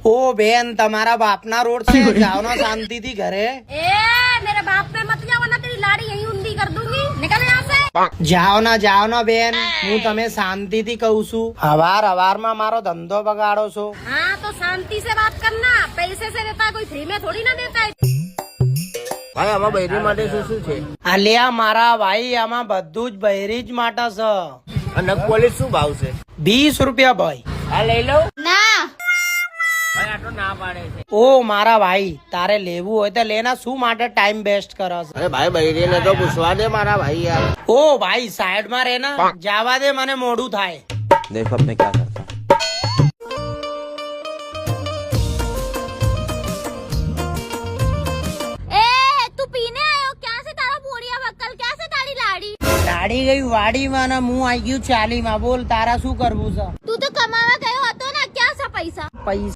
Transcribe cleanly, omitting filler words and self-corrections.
ओ Ben તમારા બાપના road છે જાઓ ના શાંતિથી ઘરે ए मेरे बाप पे मत जाओ वरना तेरी लाड़ी यहीं उंडी कर दूंगी निकल यहाँ से જાઓ ના બેન હું તમે શાંતિથી કહું છું હવારમાં મારો ધંધો બગાડો છો हाँ तो शांति से बात करना पैसे से देता है कोई फ्री में थोड़ी ना देता है ભાઈ આમાં બૈરી માટે શું શું છે? આલિયા મારા ભાઈ આમાં બધું જ બહેરી જ માટે છે અને પોલીસ શું ભાવ છે? 20 રૂપિયા ભાઈ આ લઈ લઉં? ना ભાઈ આટલો ના પાડે છે. ઓ મારા ભાઈ તારે લેવું હોય તો લેના શું માટે ટાઈમ વેસ્ટ કરો છો અરે ભાઈ બૈરી ને તો પૂછવા દે મારા ભાઈ યાર. ઓ ભાઈ સાઈડ માં રહેના જવા દે મને મોડું થાય देखो अब मैं क्या करता हूँ। ए तू पीने आयो क्या से तारा बोरिया बक्कल क्या से तारी लाड़ी ગાડી ગઈ વાડીમાં ને હું આવી ગયું ચાલીમાં બોલ તારા શું કરવું છે तू तो कमावा गयो હતો ना क्या सा पैसा પૈસા